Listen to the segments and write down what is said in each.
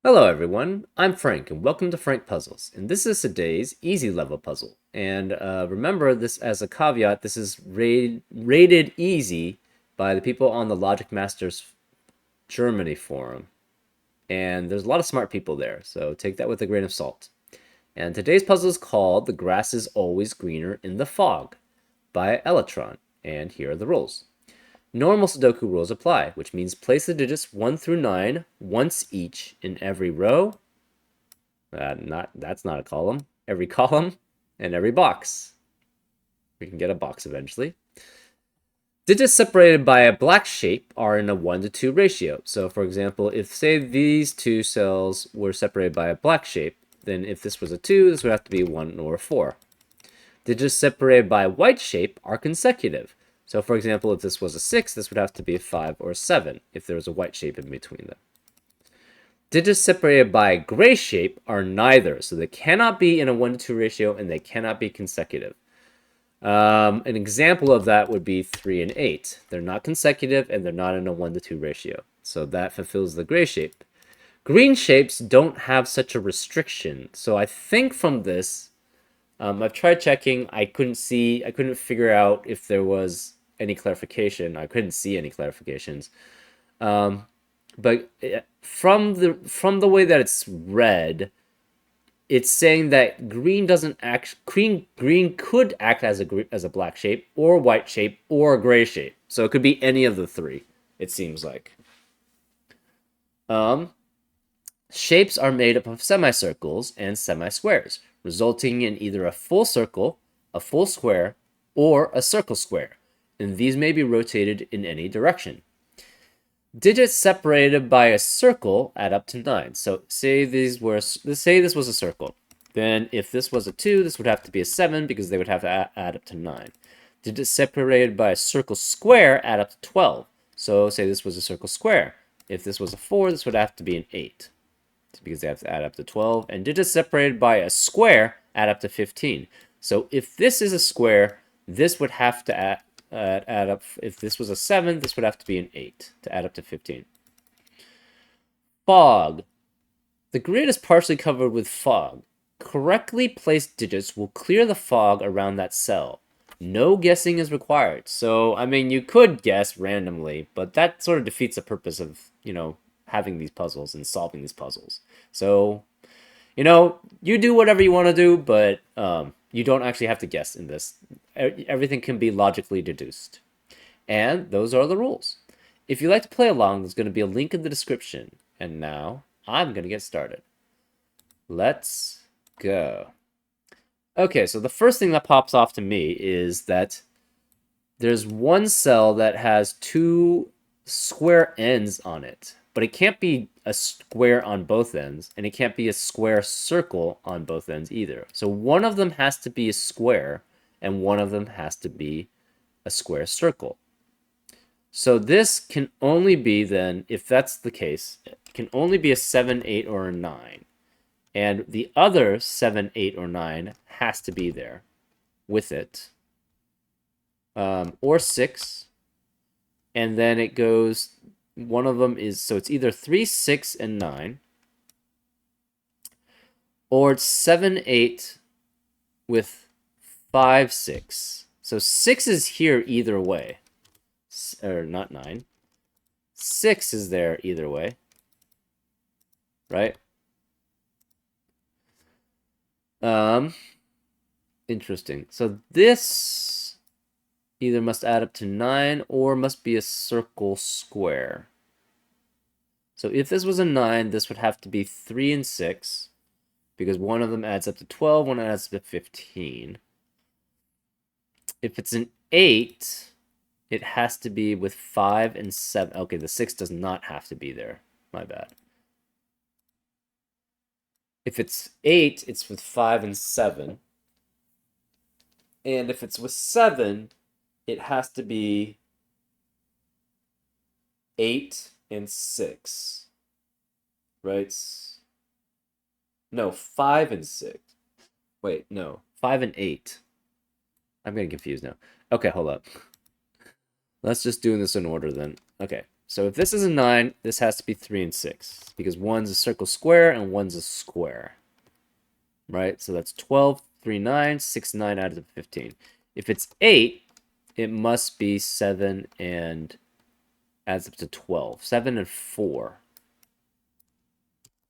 Hello everyone, I'm Frank and welcome to Frank Puzzles, and this is today's easy level puzzle. And remember this as a caveat, this is rated easy by the people on the Logic Masters Germany forum. And there's a lot of smart people there, so take that with a grain of salt. And today's puzzle is called The Grass is Always Greener in the Fog by Electron, and here are the rules. Normal Sudoku rules apply, which means place the digits 1 through 9 once each in every row. That's not a column. Every column and every box. We can get a box eventually. Digits separated by a black shape are in a 1 to 2 ratio. So for example, if say these two cells were separated by a black shape, then if this was a 2, this would have to be 1 or a 4. Digits separated by a white shape are consecutive. So for example, if this was a 6, this would have to be a 5 or a 7 if there was a white shape in between them. Digits separated by a gray shape are neither, so they cannot be in a 1 to 2 ratio and they cannot be consecutive. An example of that would be 3 and 8. They're not consecutive and they're not in a 1 to 2 ratio, so that fulfills the gray shape. Green shapes don't have such a restriction, so I think from this, I've tried checking. I couldn't figure out if there was any clarification. I couldn't see any clarifications. But from the way that it's read, it's saying that green doesn't act. Green could act as a black shape or white shape or a gray shape. So it could be any of the three. It seems like. Shapes are made up of semicircles and semi-squares, resulting in either a full circle, a full square, or a circle square, and these may be rotated in any direction. Digits separated by a circle add up to 9. So say this was a circle. Then if this was a 2, this would have to be a 7 because they would have to add up to 9. Digits separated by a circle square add up to 12. So say this was a circle square. If this was a 4, this would have to be an 8 because they have to add up to 12. And digits separated by a square add up to 15. So if this is a square, this would have to add up. If this was a 7, this would have to be an 8 to add up to 15. Fog. The grid is partially covered with fog. Correctly placed digits will clear the fog around that cell. No guessing is required. So, I mean, you could guess randomly, but that sort of defeats the purpose of, having these puzzles and solving these puzzles. So, you do whatever you want to do, but you don't actually have to guess in this. Everything can be logically deduced. And those are the rules. If you'd like to play along, there's going to be a link in the description. And now, I'm going to get started. Let's go. Okay, so the first thing that pops off to me is that there's one cell that has two square ends on it, but it can't be a square on both ends, and it can't be a square circle on both ends either. So one of them has to be a square, and one of them has to be a square circle. So this can only be then, if that's the case, it can only be a 7, 8, or a 9. And the other 7, 8, or 9 has to be there with it. Or 6. And then it goes, one of them is, so it's either 3, 6, and 9. Or it's 7, 8 with 5, 6. So 6 is here either way. Or not 9. 6 is there either way. Right? Interesting. So this either must add up to 9 or must be a circle square. So if this was a 9, this would have to be 3 and 6 because one of them adds up to 12, one adds up to 15. If it's an 8, it has to be with 5 and 7. Okay, the 6 does not have to be there. My bad. If it's 8, it's with 5 and 7. And if it's with 7, it has to be 8 and 6. Right? No, 5 and 6. Wait, no. 5 and 8. I'm getting confused now. Okay, hold up. Let's just do this in order then. Okay, So if this is a 9, this has to be 3 and 6 because 1's a circle square and 1's a square. Right? So that's 12, 3, 9, 6, 9 adds up to 15. If it's 8, it must be 7 and adds up to 12. 7 and 4.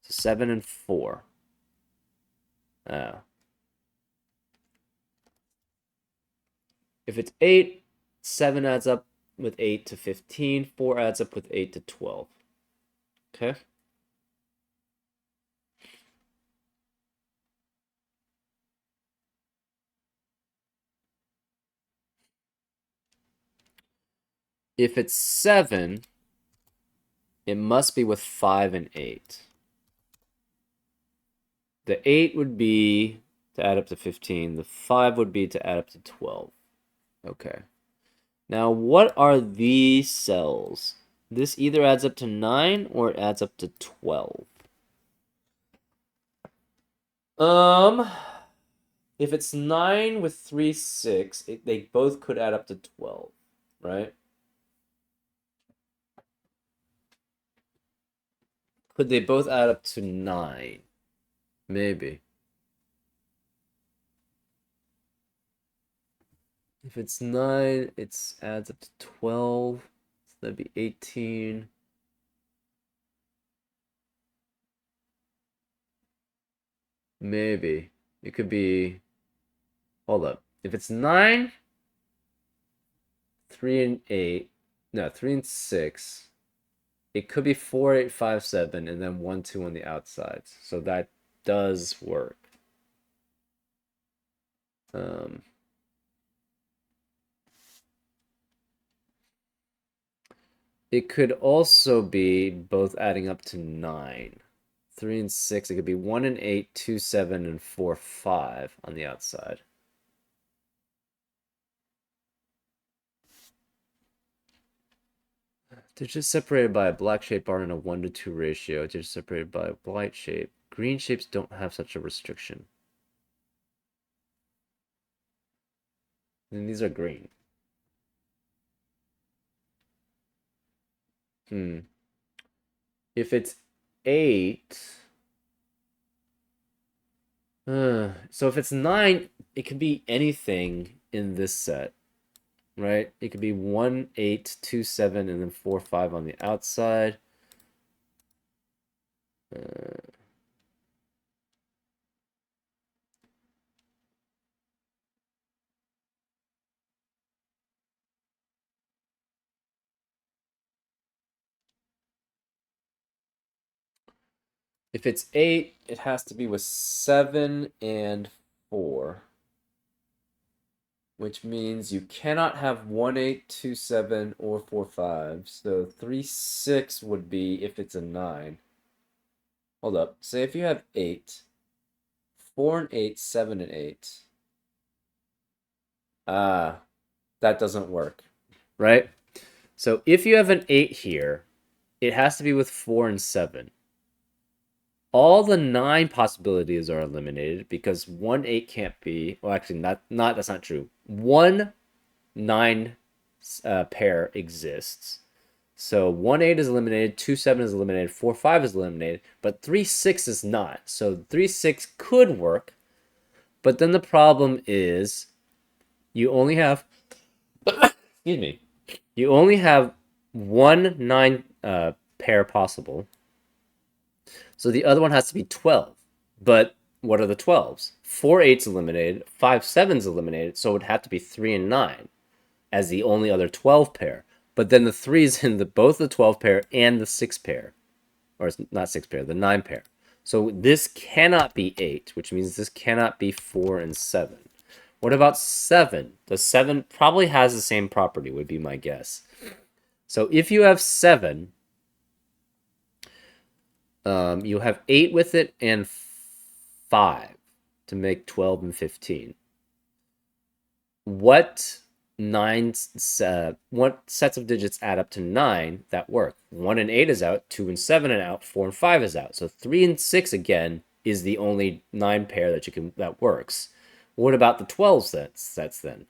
So 7 and 4. If it's 8, 7 adds up with 8 to 15. 4 adds up with 8 to 12. Okay? If it's 7, it must be with 5 and 8. The 8 would be to add up to 15. The 5 would be to add up to 12. Okay. Now, what are these cells? This either adds up to 9 or it adds up to 12. If it's 9 with 3, 6, they both could add up to 12, right? Could they both add up to 9? Maybe. If it's 9, it adds up to 12. So that'd be 18. Maybe. It could be... Hold up. If it's 9, 3 and 8... No, 3 and 6... It could be 4, 8, 5, 7, and then 1, 2 on the outsides. So that does work. It could also be both adding up to 9. 3 and 6. It could be 1 and 8, 2, 7, and 4, 5 on the outside. Digits separated by a black shape are in a 1-to-2 ratio. Digits separated by a white shape. Green shapes don't have such a restriction. And these are green. If it's 8... so if it's 9, it could be anything in this set, right? It could be 1, 8, 2, 7, and then 4, 5 on the outside. If it's 8, it has to be with 7 and 4. Which means you cannot have 1, 8, 2, 7, or 4, 5. So 3, 6 would be if it's a 9. Hold up. Say if you have 8, 4 and 8, 7 and 8. That doesn't work, right? So if you have an 8 here, it has to be with 4 and 7. All the 9 possibilities are eliminated because 1, 8 can't be. Well, actually, that's not true. 1, 9 pair exists. So 1, 8 is eliminated, 2, 7 is eliminated, 4, 5 is eliminated, but 3, 6 is not. So 3, 6 could work, but then the problem is you only have, excuse me, you only have 1, 9 pair possible. So the other one has to be 12. But what are the 12s? 4, 8's eliminated, 5, 7's eliminated, so it would have to be 3 and 9 as the only other 12 pair. But then the 3's in both the 12 pair and the 6 pair. Or it's not 6 pair, the 9 pair. So this cannot be 8, which means this cannot be 4 and 7. What about 7? The 7 probably has the same property, would be my guess. So if you have 7, you have 8 with it and 5 to make 12 and 15. What sets of digits add up to 9 that work? 1 and 8 is out, 2 and 7 are out, 4 and 5 is out. So 3 and 6 again is the only 9 pair that works. What about the 12 sets then?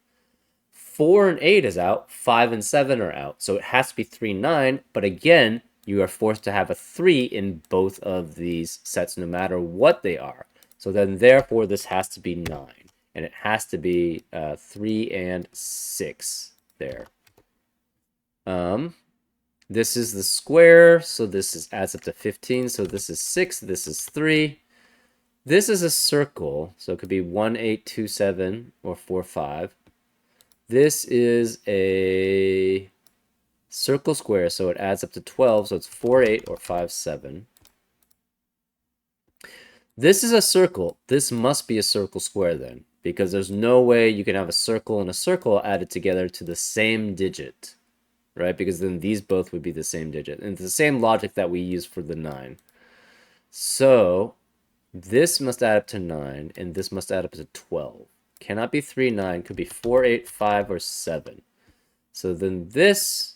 4 and 8 is out, 5 and 7 are out. So it has to be 3, 9. But again, you are forced to have a 3 in both of these sets no matter what they are. So then therefore this has to be 9. And it has to be 3 and 6 there. This is the square, so adds up to 15. So this is 6, this is 3. This is a circle, so it could be 1, 8, 2, 7, or 4, 5. This is a circle square, so it adds up to 12, so it's 4, 8, or 5, 7. This is a circle. This must be a circle square then, because there's no way you can have a circle and a circle added together to the same digit, right? Because then these both would be the same digit. And it's the same logic that we use for the 9. So this must add up to 9, and this must add up to 12. Cannot be 3, 9. Could be 4, 8, 5, or 7. So then this,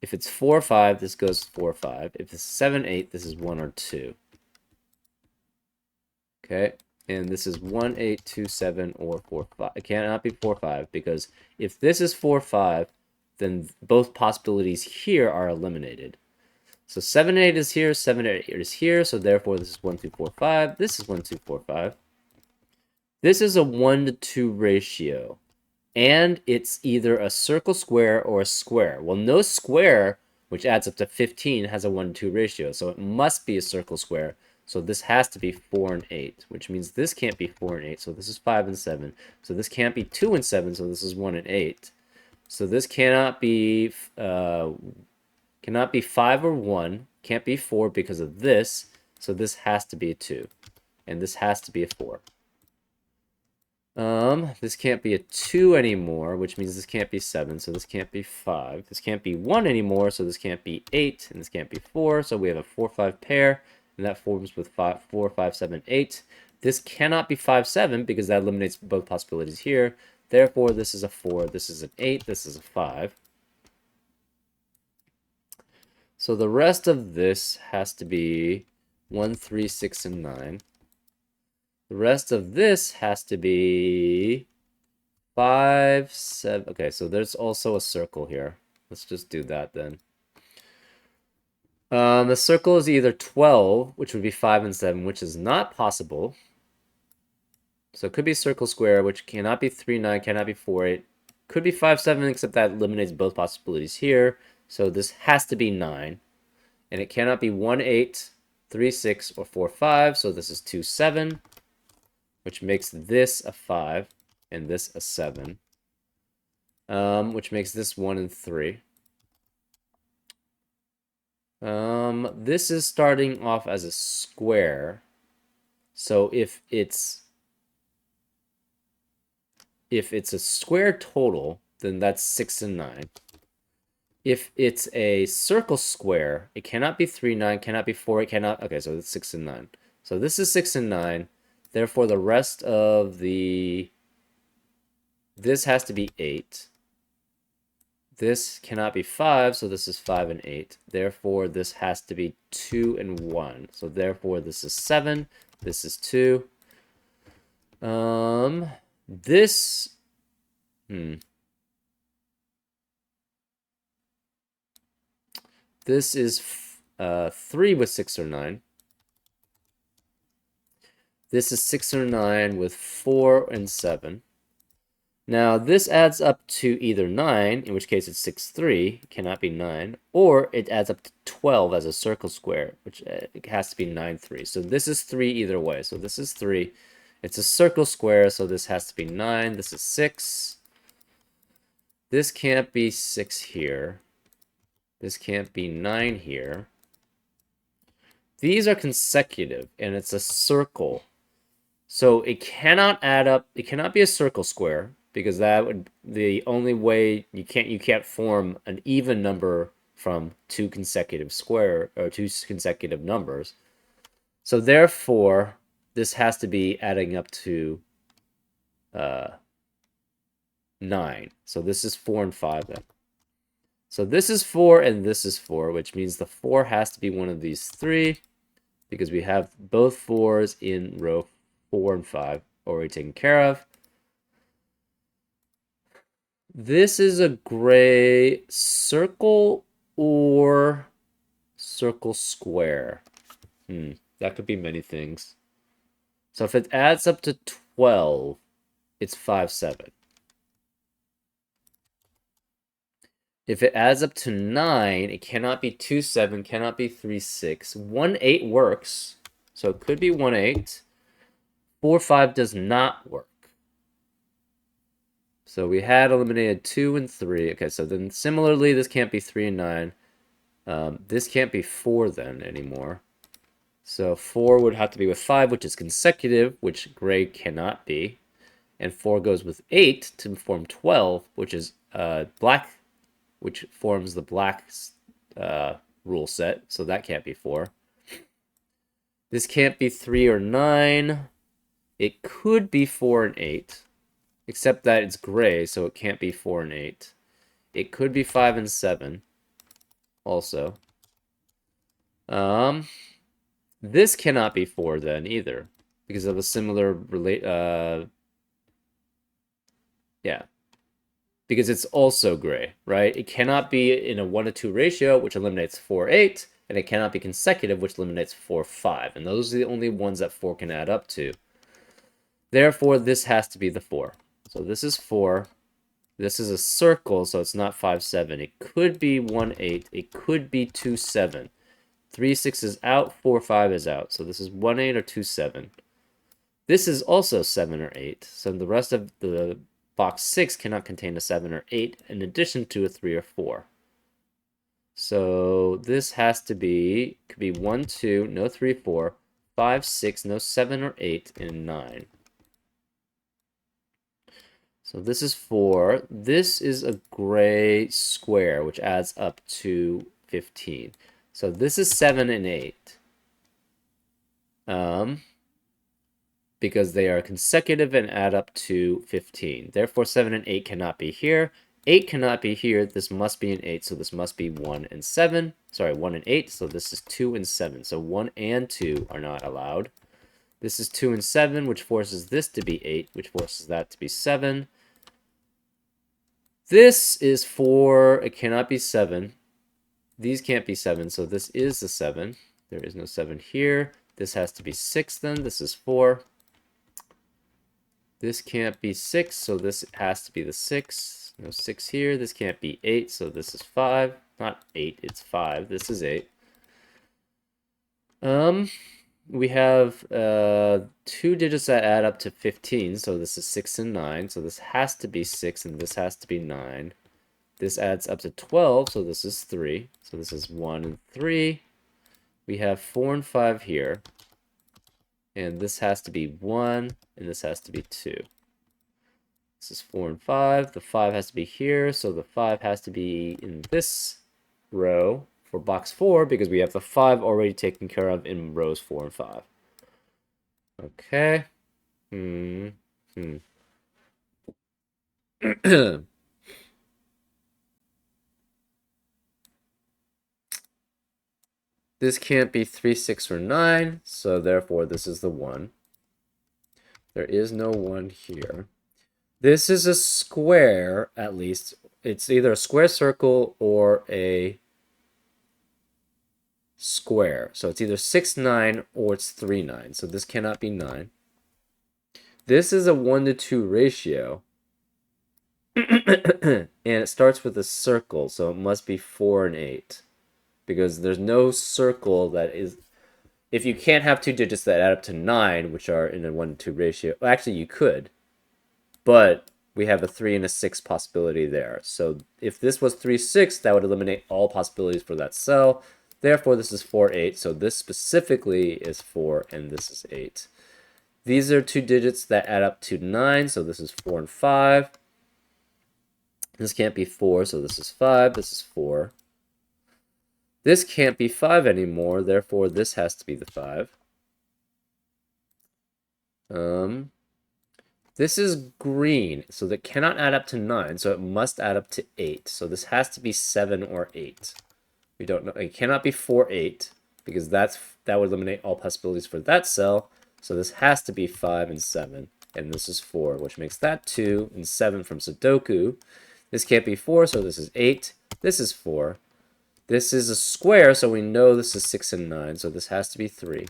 if it's 4, 5, this goes 4, 5. If it's 7, 8, this is 1 or 2. Okay, and this is 1, 8, 2, 7, or 4, 5. It cannot be 4, 5, because if this is 4, 5, then both possibilities here are eliminated. So 7, 8 is here, 7, 8 is here, so therefore this is 1, 2, 4, 5. This is 1, 2, 4, 5. This is a 1 to 2 ratio, and it's either a circle square or a square. Well, no square, which adds up to 15, has a 1 to 2 ratio, so it must be a circle square. So this has to be 4 and 8, which means this can't be 4 and 8, so this is 5 and 7. So this can't be 2 and 7, so this is 1 and 8. So this cannot be 5 or 1, can't be 4 because of this, so this has to be a 2, and this has to be a 4. This can't be a 2 anymore, which means this can't be 7, so this can't be 5. This can't be 1 anymore, so this can't be 8, and this can't be 4, so we have a 4, 5 pair, and that forms with 4, 5, 7, 8. This cannot be 5, 7, because that eliminates both possibilities here. Therefore, this is a 4, this is an 8, this is a 5. So the rest of this has to be 1, 3, 6, and 9. The rest of this has to be 5, 7. Okay, so there's also a circle here. Let's just do that then. The circle is either 12, which would be 5 and 7, which is not possible. So it could be circle square, which cannot be 3, 9, cannot be 4, 8. Could be 5, 7, except that eliminates both possibilities here. So this has to be 9. And it cannot be 1, 8, 3, 6, or 4, 5. So this is 2, 7, which makes this a 5, and this a 7. Which makes this 1 and 3. This is starting off as a square. So if it's a square total, then that's 6 and 9. If it's a circle square, it cannot be 3, 9, cannot be 4, it cannot... Okay, so it's 6 and 9. So this is 6 and 9. Therefore, the rest of the... This has to be 8. This cannot be 5, so this is 5 and 8. Therefore, this has to be 2 and 1. So therefore, this is 7. This is 2. This... This is 3 with 6 or 9. This is 6 or 9 with 4 and 7. Now, this adds up to either 9, in which case it's 6, 3, cannot be 9, or it adds up to 12 as a circle square, which it has to be 9, 3. So this is 3 either way. So this is 3. It's a circle square, so this has to be 9. This is 6. This can't be 6 here. This can't be 9 here. These are consecutive, and it's a circle. So it cannot add up. It cannot be a circle square, because that would the only way you can't form an even number from two consecutive numbers. So therefore, this has to be adding up to 9. So this is 4 and 5 then. So this is 4 and this is 4, which means the 4 has to be one of these 3, because we have both 4s in row 4 and 5 already taken care of. This is a gray circle or circle square. That could be many things. So if it adds up to 12, it's 5, 7. If it adds up to 9, it cannot be 2, 7, cannot be 3, 6. 1, 8 works, so it could be 1, 8. 4, 5 does not work. So we had eliminated 2 and 3. Okay, so then similarly, this can't be 3 and 9. This can't be 4 then anymore. So 4 would have to be with 5, which is consecutive, which gray cannot be. And 4 goes with 8 to form 12, which is black, which forms the black rule set. So that can't be 4. This can't be 3 or 9. It could be 4 and 8, except that it's gray, so it can't be 4 and 8. It could be 5 and 7 also. This cannot be 4 then either, because of a similar yeah. Because it's also gray, right? It cannot be in a 1 to 2 ratio, which eliminates 4, 8, and it cannot be consecutive, which eliminates 4, 5. And those are the only ones that 4 can add up to. Therefore, this has to be the 4. So this is 4. This is a circle, so it's not 5, 7. It could be 1, 8. It could be 2, 7. 3, 6 is out. 4, 5 is out. So this is 1, 8 or 2, 7. This is also 7 or 8. So the rest of the box 6 cannot contain a 7 or 8 in addition to a 3 or 4. So this has to be, could be 1, 2, no 3, 4, 5, 6, no 7 or 8, and 9. So this is 4. This is a gray square, which adds up to 15. So this is 7 and 8. Because they are consecutive and add up to 15. Therefore, 7 and 8 cannot be here. 8 cannot be here. This must be an 8, so this must be 1 and 7. Sorry, 1 and 8, so this is 2 and 7. So 1 and 2 are not allowed. This is 2 and 7, which forces this to be 8, which forces that to be 7. This is 4. It cannot be 7. These can't be 7, so this is the 7. There is no 7 here. This has to be 6 then. This is 4. This can't be 6, so this has to be the 6. No 6 here. This can't be 8, so this is 5. Not 8, it's 5. This is 8. We have 2 digits that add up to 15, so this is 6 and 9. So this has to be 6, and this has to be 9. This adds up to 12, so this is 3. So this is 1 and 3. We have 4 and 5 here. And this has to be 1, and this has to be 2. This is 4 and 5. The 5 has to be here, so the 5 has to be in this row for box 4, because we have the 5 already taken care of in rows 4 and 5. Okay. This can't be 3, 6, or 9, so therefore this is the 1. There is no 1 here. This is a square, at least. It's either a square circle or a square. So it's either 6, 9, or it's 3, 9. So this cannot be 9. This is a 1 to 2 ratio. And it starts with a circle, so it must be 4 and 8. Because there's no circle that is... If you can't have 2 digits that add up to 9, which are in a 1 to 2 ratio... Well, actually, you could. But we have a 3 and a 6 possibility there. So if this was 3, 6, that would eliminate all possibilities for that cell. Therefore, this is 4, 8. So this specifically is 4, and this is 8. These are 2 digits that add up to 9. So this is 4 and 5. This can't be 4, so this is 5. This is 4. This can't be 5 anymore, therefore this has to be the 5. This is green, so that cannot add up to 9, so it must add up to 8. So this has to be 7 or 8. We don't know. It cannot be 4, 8, because that would eliminate all possibilities for that cell. So this has to be 5 and 7, and this is 4, which makes that 2 and 7 from Sudoku. This can't be 4, so this is 8. This is 4. This is a square, so we know this is 6 and 9, so this has to be 3.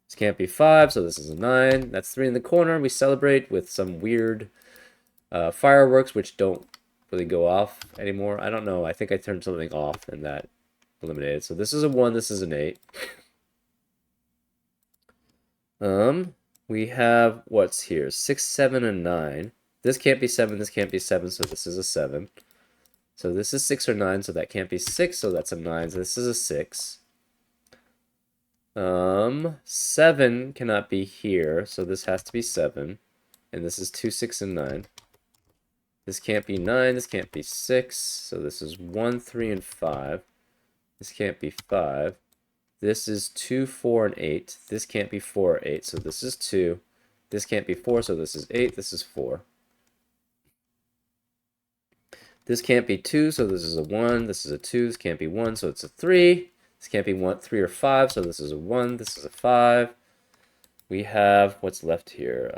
This can't be 5, so this is a 9. That's 3 in the corner. We celebrate with some weird fireworks, which don't really go off anymore. I don't know. I think I turned something off, and that eliminated. So this is a 1, this is an 8. We have, what's here? 6, 7, and 9. This can't be 7, this can't be 7, so this is a 7. So this is 6 or 9, so that can't be 6, so that's a 9, so this is a 6. 7 cannot be here, so this has to be 7. And this is 2, 6, and 9. This can't be 9, this can't be 6, so this is 1, 3, and 5. This can't be 5. This is 2, 4, and 8. This can't be 4 or 8, so this is 2. This can't be 4, so this is 8. This is 4. This can't be 2, so this is a 1. This is a 2. This can't be 1, so it's a 3. This can't be 1, 3 or 5, so this is a 1. This is a 5. We have, what's left here?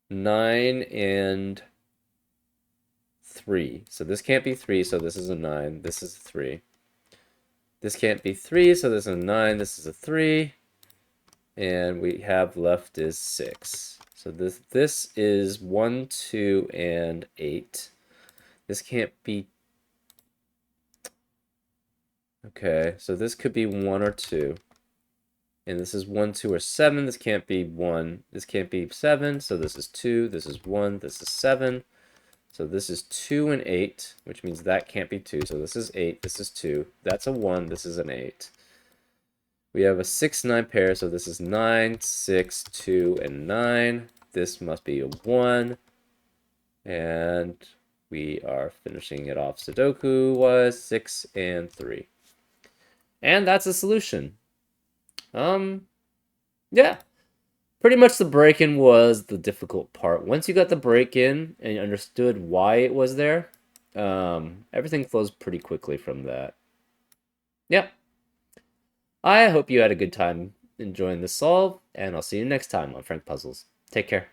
9 and 3. So this can't be 3, so this is a 9. This is a 3. This can't be 3, so this is a 9. This is a 3. And we have left is 6. So this is 1, 2, and 8. This can't be... Okay, so this could be 1 or 2. And this is 1, 2, or 7. This can't be 1. This can't be 7. So this is 2. This is 1. This is 7. So this is 2 and 8, which means that can't be 2. So this is 8. This is 2. That's a 1. This is an 8. We have a 6, 9 pair. So this is 9, 6, 2, and 9. This must be a 1. And we are finishing it off. Sudoku was 6 and 3. And that's a solution. Yeah. Pretty much the break-in was the difficult part. Once you got the break-in and you understood why it was there, everything flows pretty quickly from that. Yeah. I hope you had a good time enjoying this solve, and I'll see you next time on Frank Puzzles. Take care.